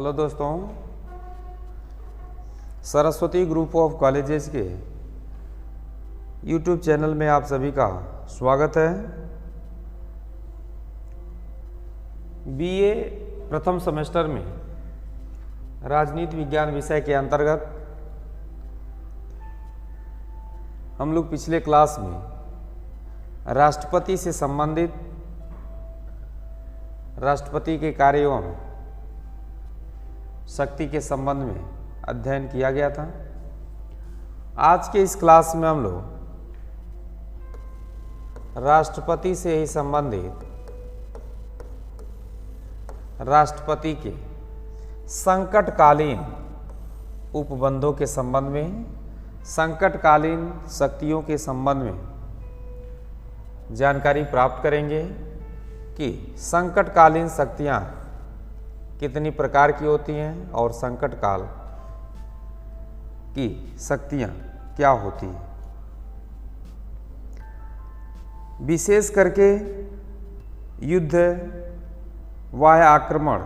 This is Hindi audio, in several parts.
हेलो दोस्तों, सरस्वती ग्रुप ऑफ कॉलेजेस के यूट्यूब चैनल में आप सभी का स्वागत है। बीए प्रथम सेमेस्टर में राजनीति विज्ञान विषय के अंतर्गत हम लोग पिछले क्लास में राष्ट्रपति से संबंधित राष्ट्रपति के कार्यों एवं शक्ति के संबंध में अध्ययन किया गया था। आज के इस क्लास में हम लोग राष्ट्रपति से ही संबंधित राष्ट्रपति के संकटकालीन उपबंधों के संबंध में, संकटकालीन शक्तियों के संबंध में जानकारी प्राप्त करेंगे कि संकटकालीन शक्तियाँ कितनी प्रकार की होती हैं और संकट काल की शक्तियाँ क्या होती हैं। विशेष करके युद्ध, बाह्य आक्रमण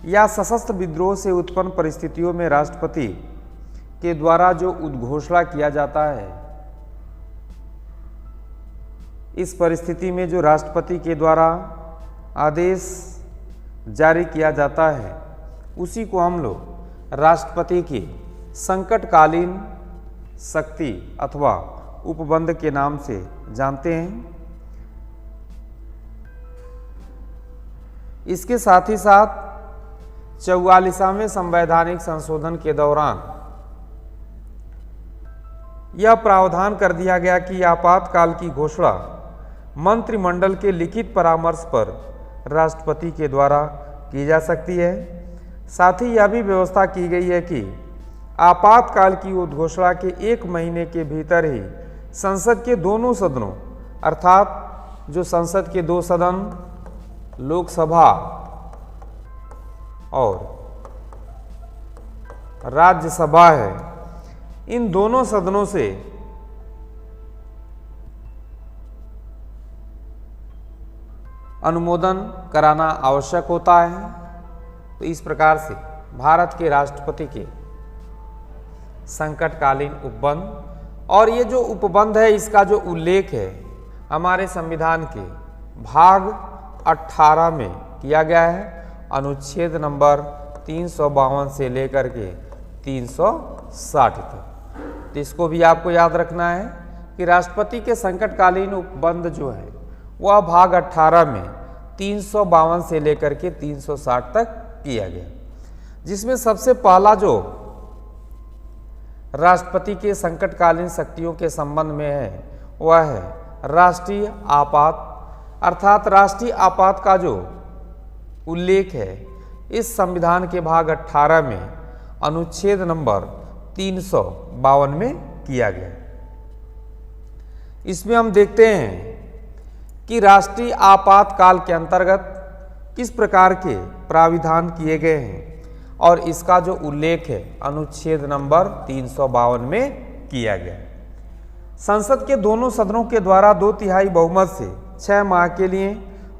या सशस्त्र विद्रोह से उत्पन्न परिस्थितियों में राष्ट्रपति के द्वारा जो उद्घोषणा किया जाता है, इस परिस्थिति में जो राष्ट्रपति के द्वारा आदेश जारी किया जाता है, उसी को हम लोग राष्ट्रपति की संकटकालीन शक्ति अथवा उपबंध के नाम से जानते हैं। इसके साथ ही साथ 44वें संवैधानिक संशोधन के दौरान यह प्रावधान कर दिया गया कि आपातकाल की घोषणा मंत्रिमंडल के लिखित परामर्श पर राष्ट्रपति के द्वारा की जा सकती है। साथ ही यह भी व्यवस्था की गई है कि आपातकाल की उद्घोषणा के 1 महीने के भीतर ही संसद के दोनों सदनों अर्थात जो संसद के 2 सदन लोकसभा और राज्यसभा है, इन दोनों सदनों से अनुमोदन कराना आवश्यक होता है। तो इस प्रकार से भारत के राष्ट्रपति के संकटकालीन उपबंध, और ये जो उपबंध है इसका जो उल्लेख है हमारे संविधान के भाग 18 में किया गया है, अनुच्छेद नंबर 352 से लेकर के 360 तक। तो इसको भी आपको याद रखना है कि राष्ट्रपति के संकटकालीन उपबंध जो है वह भाग 18 में 352 से लेकर के 360 तक किया गया, जिसमें सबसे पहला जो राष्ट्रपति के संकटकालीन शक्तियों के संबंध में है वह है राष्ट्रीय आपात, अर्थात राष्ट्रीय आपात का जो उल्लेख है इस संविधान के भाग 18 में अनुच्छेद नंबर 352 में किया गया। इसमें हम देखते हैं कि राष्ट्रीय आपातकाल के अंतर्गत किस प्रकार के प्राविधान किए गए हैं और इसका जो उल्लेख है अनुच्छेद नंबर 352 में किया गया। संसद के दोनों सदनों के द्वारा 2/3 बहुमत से 6 माह के लिए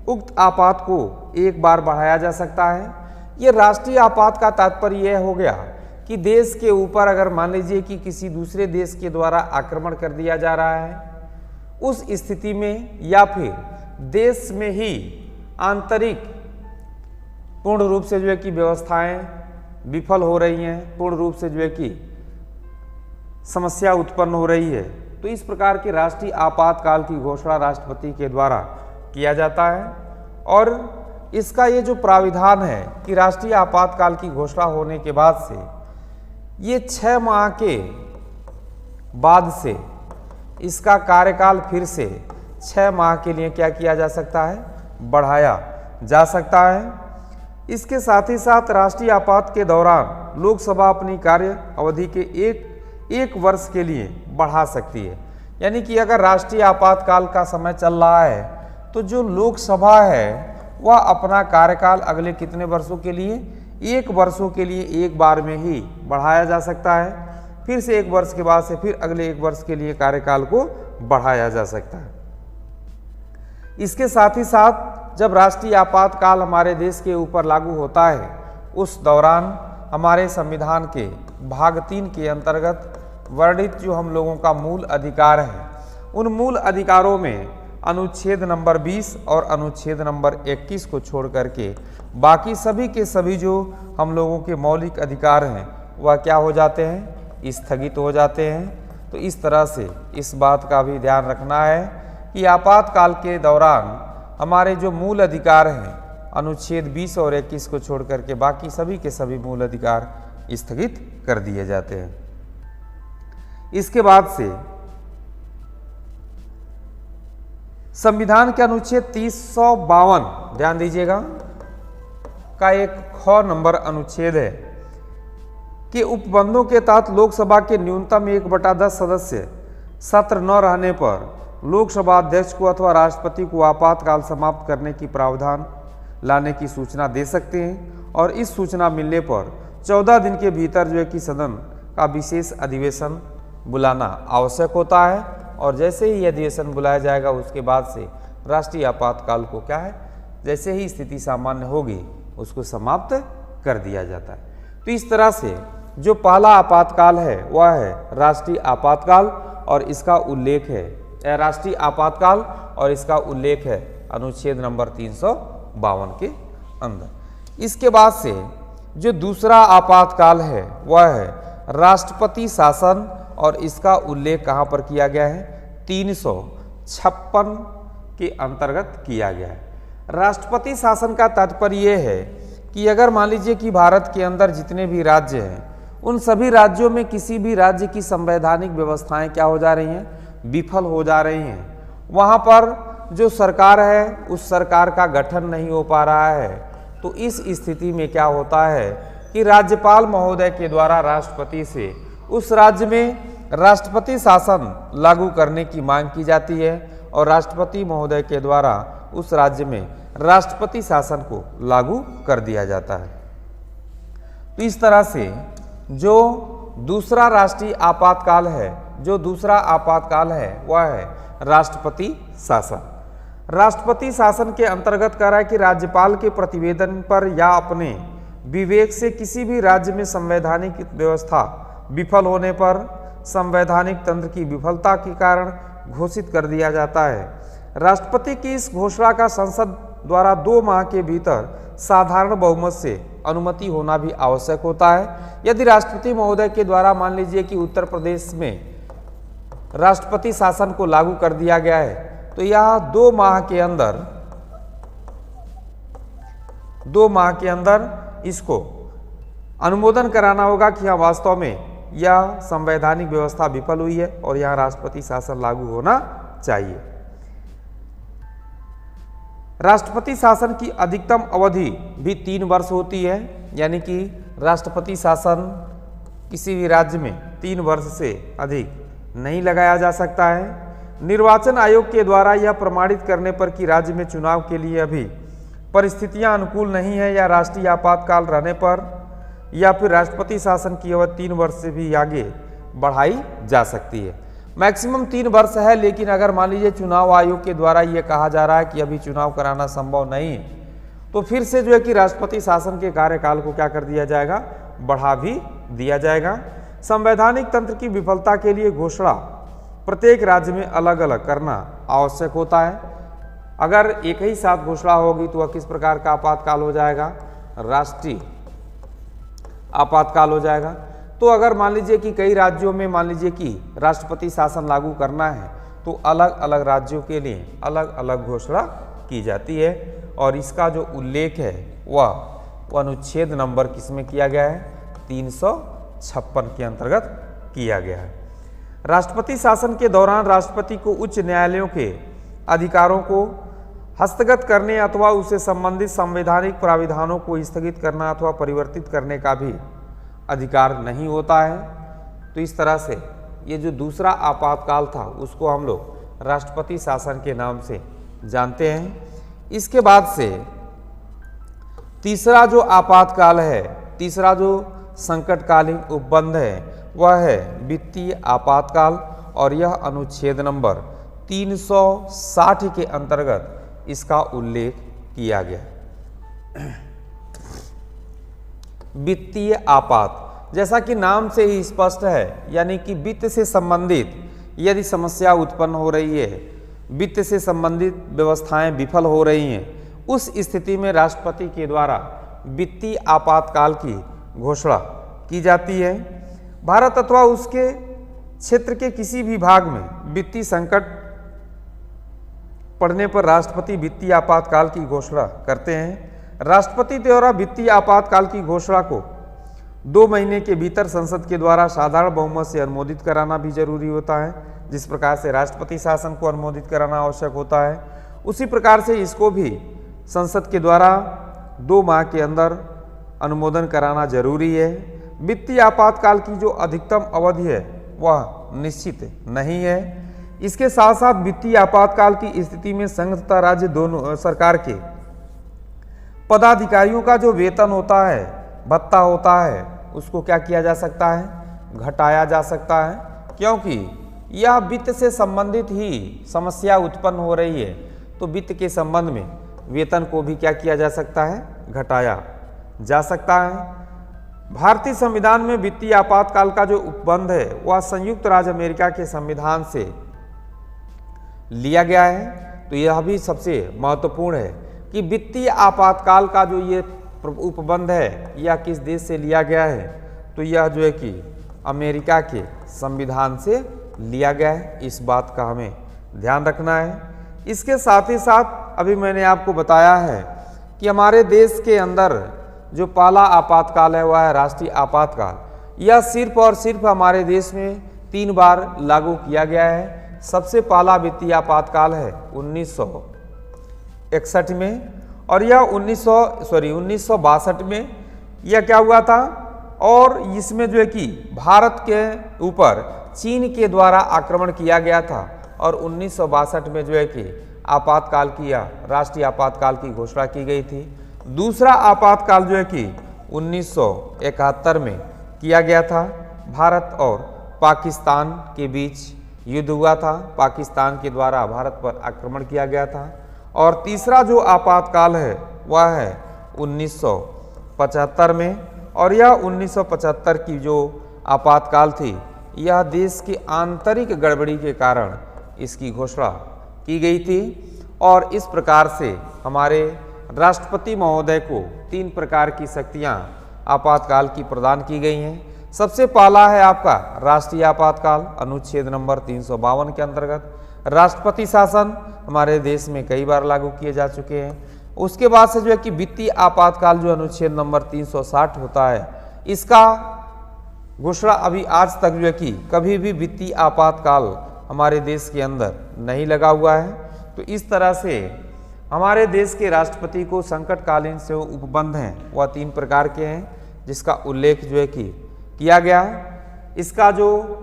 उक्त आपात को एक बार बढ़ाया जा सकता है। ये राष्ट्रीय आपात का तात्पर्य यह हो गया कि देश के ऊपर अगर मान लीजिए कि किसी दूसरे देश के द्वारा आक्रमण कर दिया जा रहा है, उस स्थिति में या फिर देश में ही आंतरिक पूर्ण रूप से जो है कि व्यवस्थाएं विफल हो रही हैं, पूर्ण रूप से जो है कि समस्या उत्पन्न हो रही है, तो इस प्रकार के राष्ट्रीय आपातकाल की घोषणा राष्ट्रपति के द्वारा किया जाता है। और इसका ये जो प्राविधान है कि राष्ट्रीय आपातकाल की घोषणा होने के बाद से ये 6 माह के बाद से इसका कार्यकाल फिर से 6 माह के लिए क्या किया जा सकता है, बढ़ाया जा सकता है। इसके साथ ही साथ राष्ट्रीय आपात के दौरान लोकसभा अपनी कार्य अवधि के एक वर्ष के लिए बढ़ा सकती है। यानी कि अगर राष्ट्रीय आपातकाल का समय चल रहा है तो जो लोकसभा है वह अपना कार्यकाल अगले कितने वर्षों के लिए, 1 वर्षों के लिए एक बार में ही बढ़ाया जा सकता है। फिर से 1 वर्ष के बाद से फिर अगले 1 वर्ष के लिए कार्यकाल को बढ़ाया जा सकता है। इसके साथ ही साथ जब राष्ट्रीय आपातकाल हमारे देश के ऊपर लागू होता है उस दौरान हमारे संविधान के भाग 3 के अंतर्गत वर्णित जो हम लोगों का मूल अधिकार है, उन मूल अधिकारों में अनुच्छेद नंबर 20 और अनुच्छेद नंबर 21 को छोड़ करके बाकी सभी के सभी जो हम लोगों के मौलिक अधिकार हैं वह क्या हो जाते हैं, स्थगित हो जाते हैं। तो इस तरह से इस बात का भी ध्यान रखना है कि आपातकाल के दौरान हमारे जो मूल अधिकार हैं अनुच्छेद 20 और 21 को छोड़ करके बाकी सभी के सभी मूल अधिकार स्थगित कर दिए जाते हैं। इसके बाद से संविधान के अनुच्छेद 352 ध्यान दीजिएगा का एक ख नंबर अनुच्छेद है कि उपबंधों के तहत लोकसभा के न्यूनतम 1/10 सदस्य सत्र न रहने पर लोकसभा अध्यक्ष को अथवा राष्ट्रपति को आपातकाल समाप्त करने की प्रावधान लाने की सूचना दे सकते हैं और इस सूचना मिलने पर 14 दिन के भीतर जो है कि सदन का विशेष अधिवेशन बुलाना आवश्यक होता है और जैसे ही अधिवेशन बुलाया जाएगा उसके बाद से राष्ट्रीय आपातकाल को क्या है, जैसे ही स्थिति सामान्य होगी उसको समाप्त कर दिया जाता है। तो इस तरह से जो पहला आपातकाल है वह है राष्ट्रीय आपातकाल और इसका उल्लेख है राष्ट्रीय आपातकाल और इसका उल्लेख है अनुच्छेद नंबर 352 के अंदर। इसके बाद से जो दूसरा आपातकाल है वह है राष्ट्रपति शासन और इसका उल्लेख कहाँ पर किया गया है, 356 के अंतर्गत किया गया है। राष्ट्रपति शासन का तात्पर्य यह है कि अगर मान लीजिए कि भारत के अंदर जितने भी राज्य हैं उन सभी राज्यों में किसी भी राज्य की संवैधानिक व्यवस्थाएं क्या हो जा रही हैं, विफल हो जा रही हैं, वहाँ पर जो सरकार है उस सरकार का गठन नहीं हो पा रहा है, तो इस स्थिति में क्या होता है कि राज्यपाल महोदय के द्वारा राष्ट्रपति से उस राज्य में राष्ट्रपति शासन लागू करने की मांग की जाती है और राष्ट्रपति महोदय के द्वारा उस राज्य में राष्ट्रपति शासन को लागू कर दिया जाता है। तो इस तरह से जो दूसरा राष्ट्रीय आपातकाल है, जो दूसरा आपातकाल है वह है राष्ट्रपति शासन। राष्ट्रपति शासन के अंतर्गत कह रहा है कि राज्यपाल के प्रतिवेदन पर या अपने विवेक से किसी भी राज्य में संवैधानिक व्यवस्था विफल होने पर संवैधानिक तंत्र की विफलता के कारण घोषित कर दिया जाता है। राष्ट्रपति की इस घोषणा का संसद द्वारा 2 माह के भीतर साधारण बहुमत से अनुमति होना भी आवश्यक होता है। यदि राष्ट्रपति महोदय के द्वारा मान लीजिए कि उत्तर प्रदेश में राष्ट्रपति शासन को लागू कर दिया गया है तो यह 2 माह के अंदर इसको अनुमोदन कराना होगा कि हाँ वास्तव में यह संवैधानिक व्यवस्था विफल हुई है और यहाँ राष्ट्रपति शासन लागू होना चाहिए। राष्ट्रपति शासन की अधिकतम अवधि भी 3 वर्ष होती है, यानी कि राष्ट्रपति शासन किसी भी राज्य में 3 वर्ष से अधिक नहीं लगाया जा सकता है। निर्वाचन आयोग के द्वारा यह प्रमाणित करने पर कि राज्य में चुनाव के लिए अभी परिस्थितियां अनुकूल नहीं है या राष्ट्रीय आपातकाल रहने पर या फिर राष्ट्रपति शासन की अवधि 3 वर्ष से भी आगे बढ़ाई जा सकती है। मैक्सिमम 3 वर्ष है, लेकिन अगर मान लीजिए चुनाव आयोग के द्वारा ये कहा जा रहा है कि अभी चुनाव कराना संभव नहीं है तो फिर से जो है कि राष्ट्रपति शासन के कार्यकाल को क्या कर दिया जाएगा, बढ़ा भी दिया जाएगा। संवैधानिक तंत्र की विफलता के लिए घोषणा प्रत्येक राज्य में अलग अलग करना आवश्यक होता है। अगर एक ही साथ घोषणा होगी तो वह किस प्रकार का आपातकाल हो जाएगा, राष्ट्रीय आपातकाल हो जाएगा। तो अगर मान लीजिए कि कई राज्यों में मान लीजिए कि राष्ट्रपति शासन लागू करना है तो अलग अलग राज्यों के लिए अलग अलग घोषणा की जाती है और इसका जो उल्लेख है वह अनुच्छेद नंबर किसमें किया गया है, 356 के अंतर्गत किया गया है। राष्ट्रपति शासन के दौरान राष्ट्रपति को उच्च न्यायालयों के अधिकारों को हस्तगत करने अथवा उससे संबंधित संवैधानिक प्राविधानों को स्थगित करना अथवा परिवर्तित करने का भी अधिकार नहीं होता है। तो इस तरह से ये जो दूसरा आपातकाल था उसको हम लोग राष्ट्रपति शासन के नाम से जानते हैं। इसके बाद से तीसरा जो आपातकाल है, तीसरा जो संकटकालीन उपबंध है वह है वित्तीय आपातकाल और यह अनुच्छेद नंबर 360 के अंतर्गत इसका उल्लेख किया गया। वित्तीय आपात, जैसा कि नाम से ही स्पष्ट है, यानी कि वित्त से संबंधित यदि समस्या उत्पन्न हो रही है, वित्त से संबंधित व्यवस्थाएं विफल हो रही हैं, उस स्थिति में राष्ट्रपति के द्वारा वित्तीय आपातकाल की घोषणा की जाती है। भारत अथवा उसके क्षेत्र के किसी भी भाग में वित्तीय संकट पड़ने पर राष्ट्रपति वित्तीय आपातकाल की घोषणा करते हैं। राष्ट्रपति द्वारा वित्तीय आपातकाल की घोषणा को 2 महीने के भीतर संसद के द्वारा साधारण बहुमत से अनुमोदित कराना भी जरूरी होता है। जिस प्रकार से राष्ट्रपति शासन को अनुमोदित कराना आवश्यक होता है, उसी प्रकार से इसको भी संसद के द्वारा 2 माह के अंदर अनुमोदन कराना जरूरी है। वित्तीय आपातकाल की जो अधिकतम अवधि है वह निश्चित नहीं है। इसके साथ साथ वित्तीय आपातकाल की स्थिति में संघ तथा राज्य दोनों सरकार के पदाधिकारियों का जो वेतन होता है, भत्ता होता है, उसको क्या किया जा सकता है, घटाया जा सकता है, क्योंकि यह वित्त से संबंधित ही समस्या उत्पन्न हो रही है। तो वित्त के संबंध में वेतन को भी क्या किया जा सकता है, घटाया जा सकता है। भारतीय संविधान में वित्तीय आपातकाल का जो उपबंध है वह संयुक्त राज्य अमेरिका के संविधान से लिया गया है। तो यह भी सबसे महत्वपूर्ण है कि वित्तीय आपातकाल का जो ये उपबंध है यह किस देश से लिया गया है, तो यह जो है कि अमेरिका के संविधान से लिया गया है। इस बात का हमें ध्यान रखना है। इसके साथ ही साथ अभी मैंने आपको बताया है कि हमारे देश के अंदर जो पहला आपातकाल है वह है राष्ट्रीय आपातकाल। यह सिर्फ और सिर्फ हमारे देश में 3 बार लागू किया गया है। सबसे पहला वित्तीय आपातकाल है 1961 में, और यह 1962 में यह क्या हुआ था, और इसमें जो है कि भारत के ऊपर चीन के द्वारा आक्रमण किया गया था, और 1962 में जो है कि आपातकाल की या राष्ट्रीय आपातकाल की घोषणा की गई थी। दूसरा आपातकाल जो है कि 1971 में किया गया था। भारत और पाकिस्तान के बीच युद्ध हुआ था, पाकिस्तान के द्वारा भारत पर आक्रमण किया गया था। और तीसरा जो आपातकाल है वह है 1975 में, और यह 1975 की जो आपातकाल थी यह देश की आंतरिक गड़बड़ी के कारण इसकी घोषणा की गई थी। और इस प्रकार से हमारे राष्ट्रपति महोदय को 3 प्रकार की शक्तियां आपातकाल की प्रदान की गई हैं। सबसे पहला है आपका राष्ट्रीय आपातकाल, अनुच्छेद नंबर 352 के अंतर्गत राष्ट्रपति शासन हमारे देश में कई बार लागू किए जा चुके हैं। उसके बाद से जो है कि वित्तीय आपातकाल जो अनुच्छेद नंबर 360 होता है, इसका घोषणा अभी आज तक जो है कि कभी भी वित्तीय आपातकाल हमारे देश के अंदर नहीं लगा हुआ है। तो इस तरह से हमारे देश के राष्ट्रपति को संकटकालीन से उपबंध हैं वह 3 प्रकार के हैं, जिसका उल्लेख जो है कि किया गया। इसका जो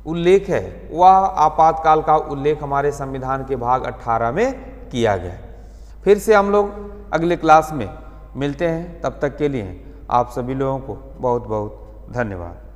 उल्लेख है वह आपातकाल का उल्लेख हमारे संविधान के भाग 18 में किया गया। फिर से हम लोग अगले क्लास में मिलते हैं, तब तक के लिए आप सभी लोगों को बहुत बहुत धन्यवाद।